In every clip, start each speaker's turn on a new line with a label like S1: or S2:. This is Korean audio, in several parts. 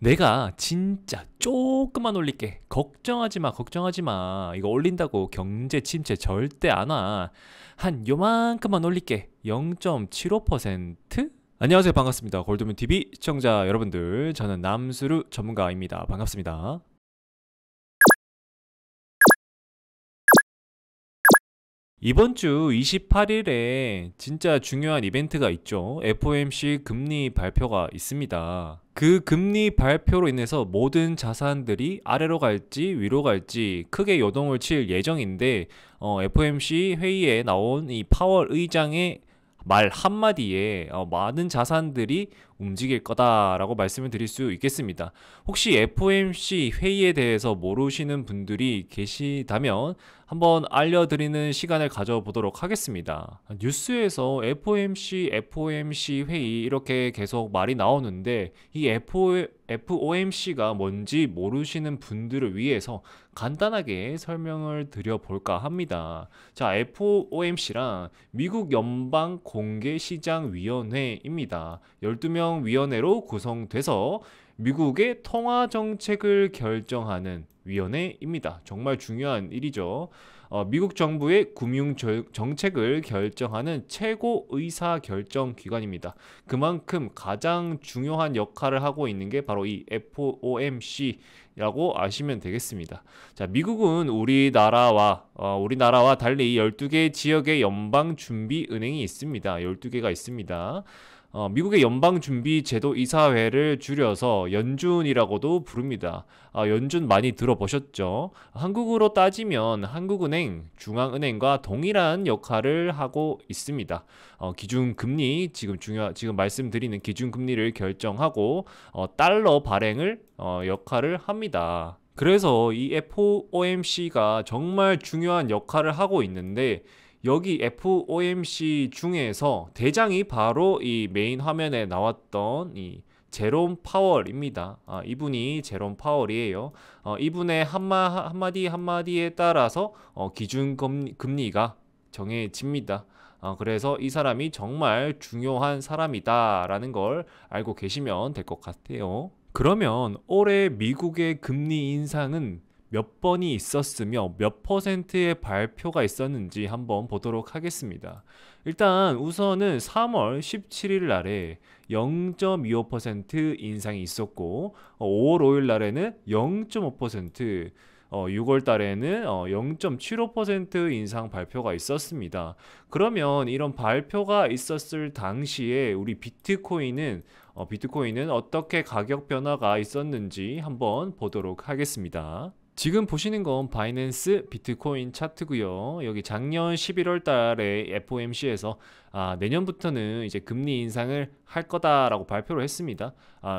S1: 내가 진짜 조금만 올릴게. 걱정하지 마, 걱정하지 마. 이거 올린다고 경제 침체 절대 안 와. 한 요만큼만 올릴게. 0.75%? 안녕하세요. 반갑습니다. 골드문TV 시청자 여러분들. 저는 남수루 전문가입니다. 반갑습니다. 이번 주 28일에 진짜 중요한 이벤트가 있죠. FOMC 금리 발표가 있습니다. 그 금리 발표로 인해서 모든 자산들이 아래로 갈지 위로 갈지 크게 요동을 칠 예정인데 FOMC 회의에 나온 이 파월 의장의 말 한마디에 많은 자산들이 움직일 거다라고 말씀을 드릴 수 있겠습니다. 혹시 FOMC 회의에 대해서 모르시는 분들이 계시다면 한번 알려드리는 시간을 가져보도록 하겠습니다. 뉴스에서 FOMC 회의 이렇게 계속 말이 나오는데 이 FOMC가 뭔지 모르시는 분들을 위해서 간단하게 설명을 드려볼까 합니다. 자, FOMC란 미국 연방공개시장위원회입니다. 12명 위원회로 구성돼서 미국의 통화 정책을 결정하는 위원회입니다. 정말 중요한 일이죠. 미국 정부의 금융 정책을 결정하는 최고 의사 결정 기관입니다. 그만큼 가장 중요한 역할을 하고 있는 게 바로 이 FOMC라고 아시면 되겠습니다. 자, 미국은 우리나라와 달리 12개 지역의 연방준비은행이 있습니다. 12개가 있습니다. 미국의 연방준비제도 이사회를 줄여서 연준이라고도 부릅니다. 연준 많이 들어보셨죠? 한국으로 따지면 한국은행, 중앙은행과 동일한 역할을 하고 있습니다. 기준금리, 지금 말씀드리는 기준금리를 결정하고 달러 발행을 역할을 합니다. 그래서 이 FOMC가 정말 중요한 역할을 하고 있는데 여기 FOMC 중에서 대장이 바로 이 메인 화면에 나왔던 이 제롬 파월입니다. 이분이 제롬 파월이에요. 이분의 한마디에 따라서 기준 금리가 정해집니다. 그래서 이 사람이 정말 중요한 사람이다라는 걸 알고 계시면 될 것 같아요. 그러면 올해 미국의 금리 인상은 몇 번이 있었으며 몇 퍼센트의 발표가 있었는지 한번 보도록 하겠습니다. 일단 우선은 3월 17일 날에 0.25% 인상이 있었고 5월 5일 날에는 0.5%, 6월 달에는 0.75% 인상 발표가 있었습니다. 그러면 이런 발표가 있었을 당시에 우리 비트코인은 어떻게 가격 변화가 있었는지 한번 보도록 하겠습니다. 지금 보시는 건 바이낸스 비트코인 차트고요. 여기 작년 11월 달에 FOMC에서 내년부터는 이제 금리 인상을 할 거다라고 발표를 했습니다.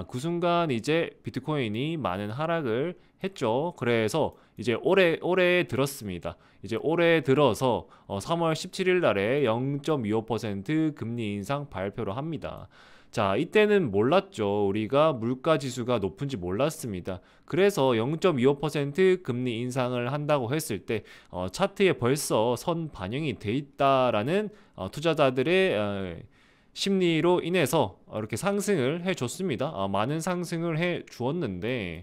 S1: 그 순간 이제 비트코인이 많은 하락을 했죠. 그래서 이제 올해 들었습니다. 이제 올해 들어서 3월 17일 날에 0.25% 금리 인상 발표를 합니다. 자, 이때는 몰랐죠. 우리가 물가 지수가 높은지 몰랐습니다. 그래서 0.25% 금리 인상을 한다고 했을 때 차트에 벌써 선 반영이 돼 있다라는 투자자들의 심리로 인해서 이렇게 상승을 해 줬습니다. 많은 상승을 해 주었는데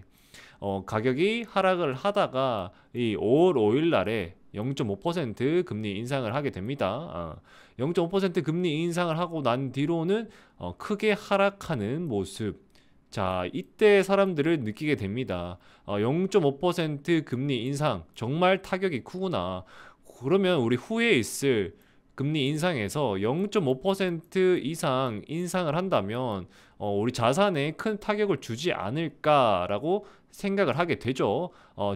S1: 가격이 하락을 하다가 이 5월 5일 날에 0.5% 금리 인상을 하게 됩니다. 0.5% 금리 인상을 하고 난 뒤로는 크게 하락하는 모습. 자, 이때 사람들을 느끼게 됩니다. 0.5% 금리 인상 정말 타격이 크구나. 그러면 우리 후에 있을 금리 인상에서 0.5% 이상 인상을 한다면 우리 자산에 큰 타격을 주지 않을까라고 생각을 하게 되죠.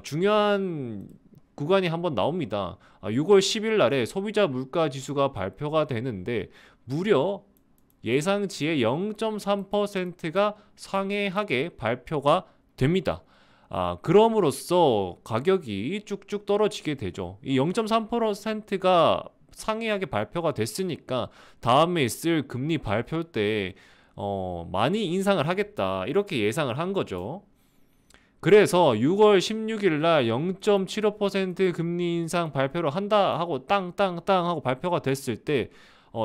S1: 중요한 구간이 한번 나옵니다. 6월 10일 날에 소비자 물가 지수가 발표가 되는데 무려 예상치의 0.3%가 상회하게 발표가 됩니다. 그럼으로써 가격이 쭉쭉 떨어지게 되죠. 이 0.3%가 상회하게 발표가 됐으니까 다음에 있을 금리 발표 때 많이 인상을 하겠다 이렇게 예상을 한 거죠. 그래서 6월 16일 날 0.75% 금리 인상 발표를 한다 하고 땅땅땅 하고 발표가 됐을 때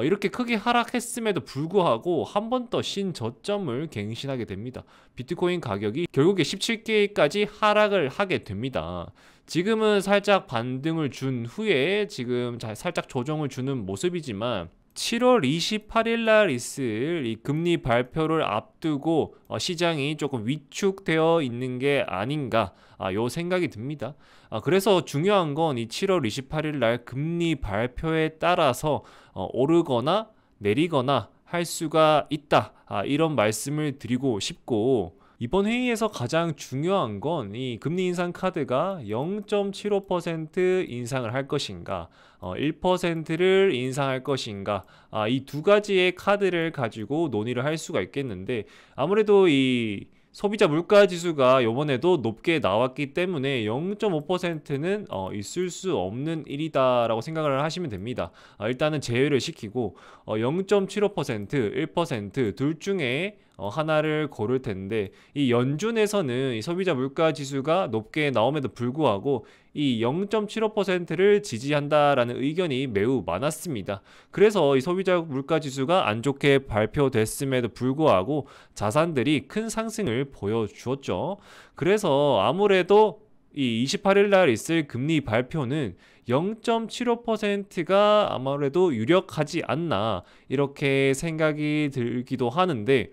S1: 이렇게 크게 하락했음에도 불구하고 한 번 더 신저점을 갱신하게 됩니다. 비트코인 가격이 결국에 17K까지 하락을 하게 됩니다. 지금은 살짝 반등을 준 후에 지금 살짝 조정을 주는 모습이지만 7월 28일 날 있을 이 금리 발표를 앞두고 시장이 조금 위축되어 있는 게 아닌가 요 생각이 듭니다. 그래서 중요한 건 이 7월 28일 날 금리 발표에 따라서 오르거나 내리거나 할 수가 있다. 이런 말씀을 드리고 싶고, 이번 회의에서 가장 중요한 건 이 금리 인상 카드가 0.75% 인상을 할 것인가, 1%를 인상할 것인가, 이 두 가지의 카드를 가지고 논의를 할 수가 있겠는데, 아무래도 이 소비자 물가 지수가 이번에도 높게 나왔기 때문에 0.5%는 있을 수 없는 일이다라고 생각을 하시면 됩니다. 일단은 제외를 시키고 0.75%, 1%둘 중에 하나를 고를 텐데, 이 연준에서는 이 소비자 물가 지수가 높게 나옴에도 불구하고 이 0.75%를 지지한다라는 의견이 매우 많았습니다. 그래서 이 소비자 물가 지수가 안 좋게 발표됐음에도 불구하고 자산들이 큰 상승을 보여주었죠. 그래서 아무래도 이 28일 날 있을 금리 발표는 0.75%가 아무래도 유력하지 않나 이렇게 생각이 들기도 하는데,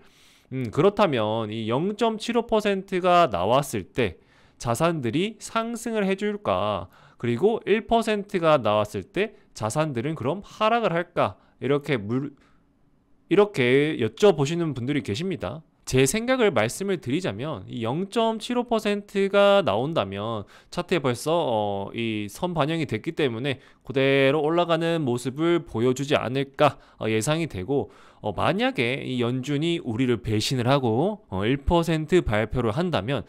S1: 그렇다면 이 0.75%가 나왔을 때 자산들이 상승을 해줄까? 그리고 1%가 나왔을 때 자산들은 그럼 하락을 할까? 이렇게 여쭤보시는 분들이 계십니다. 제 생각을 말씀을 드리자면 이 0.75%가 나온다면 차트에 벌써 이 선 반영이 됐기 때문에 그대로 올라가는 모습을 보여주지 않을까 예상이 되고, 만약에 이 연준이 우리를 배신을 하고 1% 발표를 한다면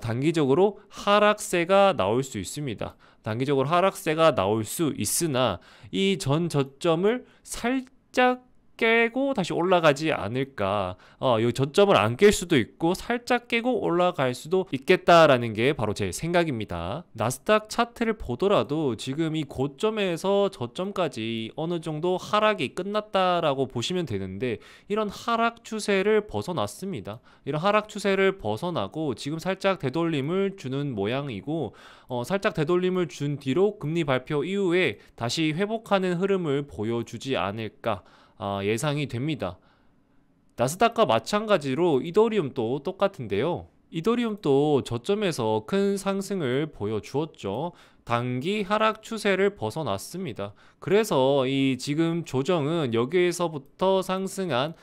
S1: 단기적으로 하락세가 나올 수 있습니다. 단기적으로 하락세가 나올 수 있으나 이 전 저점을 살짝 깨고 다시 올라가지 않을까. 이 저점을 안 깰 수도 있고 살짝 깨고 올라갈 수도 있겠다라는 게 바로 제 생각입니다. 나스닥 차트를 보더라도 지금 이 고점에서 저점까지 어느 정도 하락이 끝났다라고 보시면 되는데, 이런 하락 추세를 벗어났습니다. 이런 하락 추세를 벗어나고 지금 살짝 되돌림을 주는 모양이고, 살짝 되돌림을 준 뒤로 금리 발표 이후에 다시 회복하는 흐름을 보여주지 않을까 예상이 됩니다. 나스닥과 마찬가지로 이더리움도 똑같은데요. 이더리움도 저점에서 큰 상승을 보여주었죠. 단기 하락 추세를 벗어났습니다. 그래서 이 지금 조정은 여기에서부터 상승한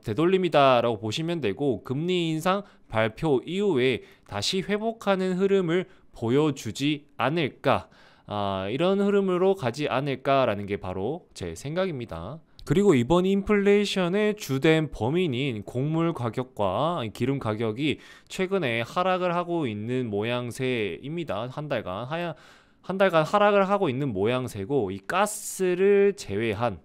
S1: 되돌림이다라고 보시면 되고, 금리 인상 발표 이후에 다시 회복하는 흐름을 보여주지 않을까, 이런 흐름으로 가지 않을까라는 게 바로 제 생각입니다. 그리고 이번 인플레이션의 주된 범인인 곡물 가격과 기름 가격이 최근에 하락을 하고 있는 모양새입니다. 한 달간 하락을 하고 있는 모양새고, 이 가스를 제외한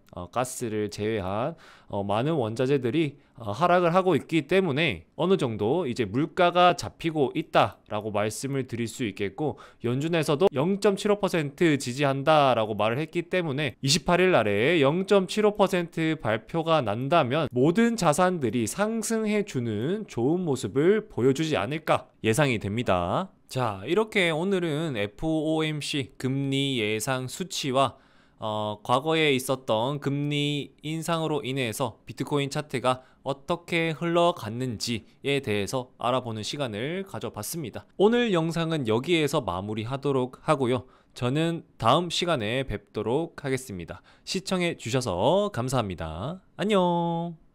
S1: 많은 원자재들이 하락을 하고 있기 때문에 어느 정도 이제 물가가 잡히고 있다라고 말씀을 드릴 수 있겠고, 연준에서도 0.75% 지지한다라고 말을 했기 때문에 28일 날에 0.75% 발표가 난다면 모든 자산들이 상승해주는 좋은 모습을 보여주지 않을까 예상이 됩니다. 자, 이렇게 오늘은 FOMC 금리 예상 수치와 과거에 있었던 금리 인상으로 인해서 비트코인 차트가 어떻게 흘러갔는지에 대해서 알아보는 시간을 가져봤습니다. 오늘 영상은 여기에서 마무리하도록 하고요. 저는 다음 시간에 뵙도록 하겠습니다. 시청해 주셔서 감사합니다. 안녕.